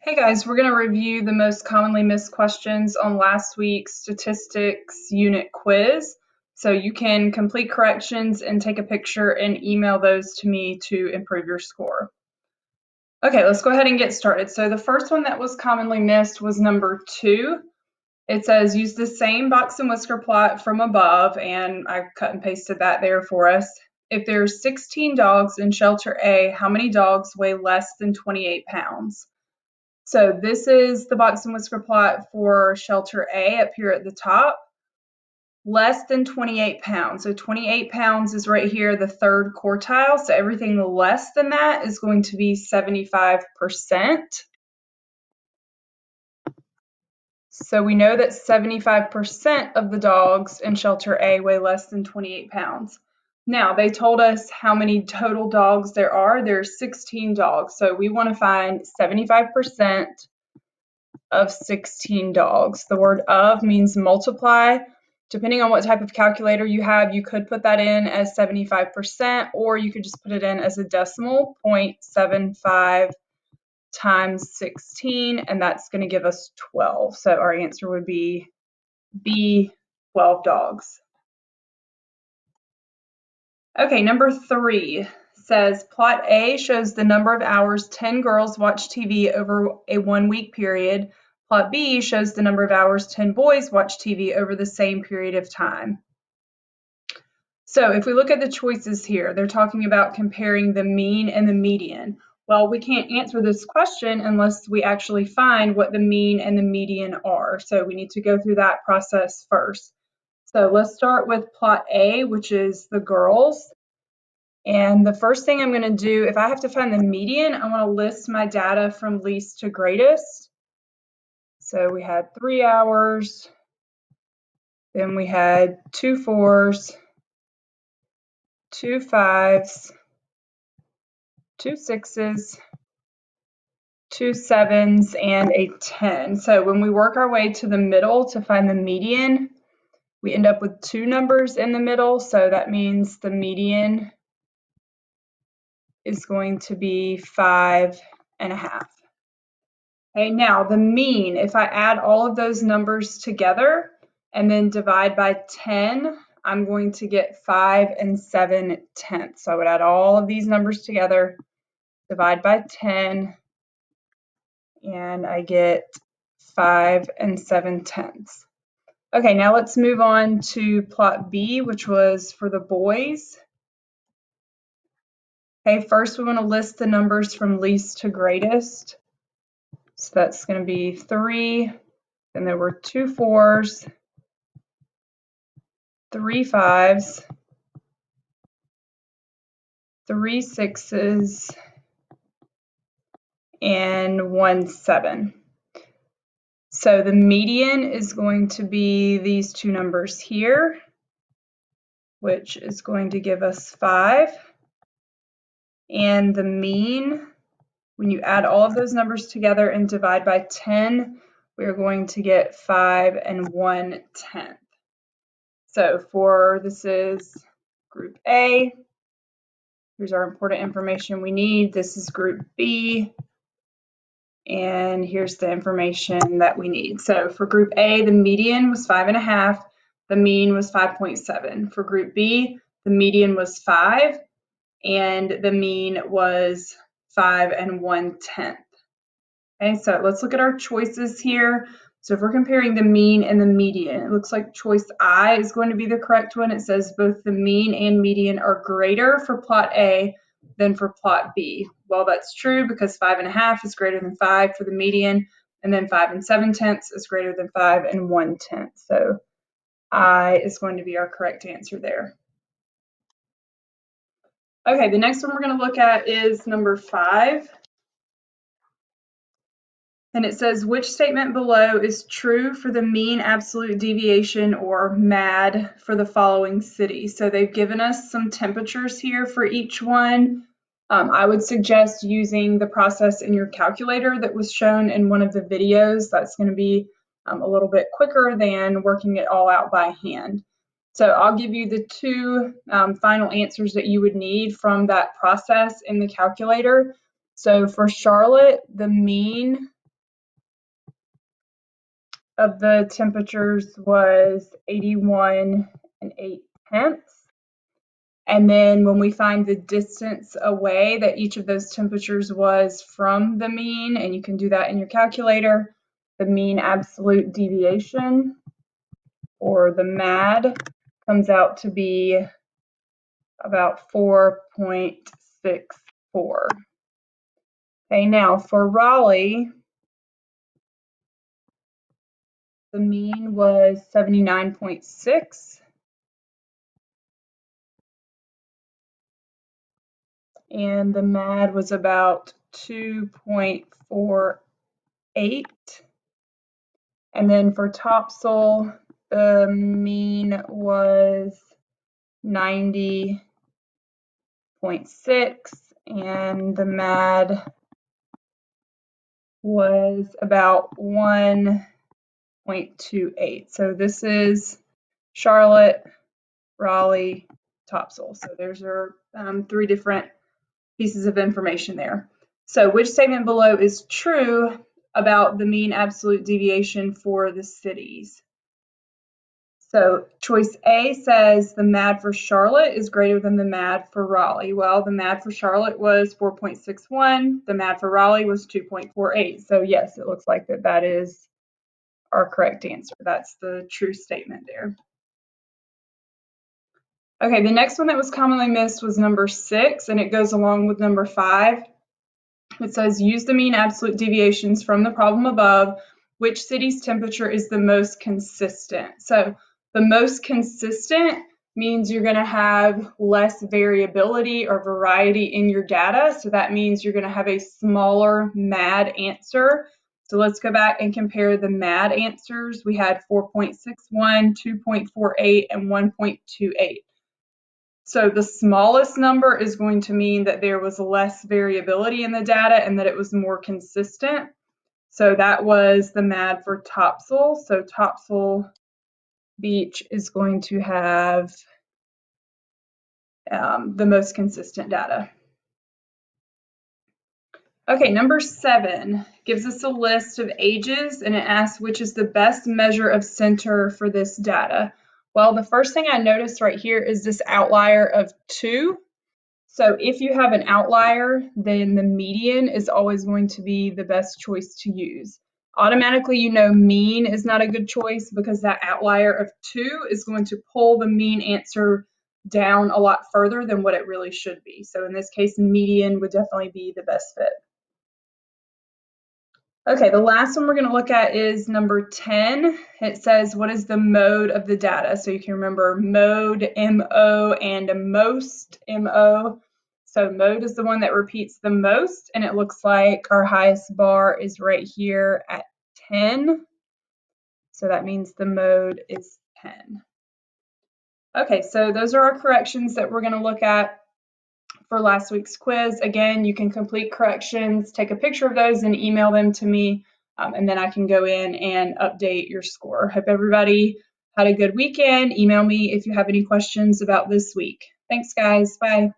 Hey guys, we're going to review the most commonly missed questions on last week's statistics unit quiz. So you can complete corrections and take a picture and email those to me to improve your score. Okay, let's go ahead and get started. So the first one that was commonly missed was number 2. It says use the same box and whisker plot from above, and I cut and pasted that there for us. If there's 16 dogs in shelter A, how many dogs weigh less than 28 pounds? So this is the box and whisker plot for shelter A up here at the top. Less than 28 pounds. So 28 pounds is right here, the third quartile. So everything less than that is going to be 75%. So we know that 75% of the dogs in shelter A weigh less than 28 pounds. Now, they told us how many total dogs there are. There's 16 dogs. So we want to find 75% of 16 dogs. The word of means multiply. Depending on what type of calculator you have, you could put that in as 75%, or you could just put it in as a decimal, 0.75 times 16, and that's going to give us 12. So our answer would be B, 12 dogs. Okay, number 3 says plot A shows the number of hours 10 girls watch TV over a 1-week period. Plot B shows the number of hours 10 boys watch TV over the same period of time. So if we look at the choices here, they're talking about comparing the mean and the median. Well, we can't answer this question unless we actually find what the mean and the median are. So we need to go through that process first. So let's start with plot A, which is the girls. And the first thing I'm going to do, if I have to find the median, I want to list my data from least to greatest. So we had 3 hours, then we had 2 4s, 2 5s, 2 6s, 2 7s, and a 10. So when we work our way to the middle to find the median, we end up with 2 numbers in the middle. So that means the median is going to be 5.5. Okay, now the mean, if I add all of those numbers together and then divide by 10, I'm going to get 5 7/10. So I would add all of these numbers together, divide by 10, and I get 5 7/10. Okay, now let's move on to plot B, which was for the boys. Okay, first we want to list the numbers from least to greatest. So that's going to be 3, then there were 2 4s, 3 5s, 3 6s, and 1 7. So the median is going to be these 2 numbers here, which is going to give us 5. And the mean, when you add all of those numbers together and divide by 10, we're going to get 5 1/10. So this is group A. Here's our important information we need. This is group B. And here's the information that we need. So for group A, the median was 5.5. The mean was 5.7. For group B, the median was 5, and the mean was 5 1/10. Okay, so let's look at our choices here. So if we're comparing the mean and the median, it looks like choice I is going to be the correct one. It says both the mean and median are greater for plot A than for plot B. Well, that's true because 5.5 is greater than 5 for the median, and then 5 7/10 is greater than 5 1/10. So I is going to be our correct answer there. Okay, the next one we're going to look at is number 5. And it says, which statement below is true for the mean absolute deviation, or MAD, for the following city? So they've given us some temperatures here for each one. I would suggest using the process in your calculator that was shown in one of the videos. That's going to be a little bit quicker than working it all out by hand. So I'll give you the 2 final answers that you would need from that process in the calculator. So for Charlotte, the mean of the temperatures was 81 8/10. And then when we find the distance away that each of those temperatures was from the mean, and you can do that in your calculator, the mean absolute deviation, or the MAD, comes out to be about 4.64. Okay, now for Raleigh, the mean was 79.6. And the MAD was about 2.48. And then for Topsail, the mean was 90.6 and the MAD was about 1.28. So this is Charlotte, Raleigh, Topsail. So there's our 3 different pieces of information there. So which statement below is true about the mean absolute deviation for the cities? So choice A says the MAD for Charlotte is greater than the MAD for Raleigh. Well, the MAD for Charlotte was 4.61. The MAD for Raleigh was 2.48. So yes, it looks like that is our correct answer. That's the true statement there. Okay, the next one that was commonly missed was number 6, and it goes along with number 5. It says use the mean absolute deviations from the problem above. Which city's temperature is the most consistent? So the most consistent means you're going to have less variability or variety in your data. So that means you're going to have a smaller MAD answer. So let's go back and compare the MAD answers. We had 4.61, 2.48, and 1.28. So the smallest number is going to mean that there was less variability in the data and that it was more consistent. So that was the MAD for Topsail. So Topsail Beach is going to have the most consistent data. Okay, number 7 gives us a list of ages, and it asks which is the best measure of center for this data. Well, the first thing I noticed right here is this outlier of 2. So if you have an outlier, then the median is always going to be the best choice to use. Automatically, you know mean is not a good choice because that outlier of 2 is going to pull the mean answer down a lot further than what it really should be. So in this case, median would definitely be the best fit. Okay, the last one we're going to look at is number 10. It says, what is the mode of the data? So you can remember mode, MO, and most, MO. So mode is the one that repeats the most, and it looks like our highest bar is right here at 10. So that means the mode is 10. Okay, so those are our corrections that we're going to look at for last week's quiz. Again, you can complete corrections, take a picture of those and email them to me, and then I can go in and update your score. Hope everybody had a good weekend. Email me if you have any questions about this week. Thanks, guys. Bye.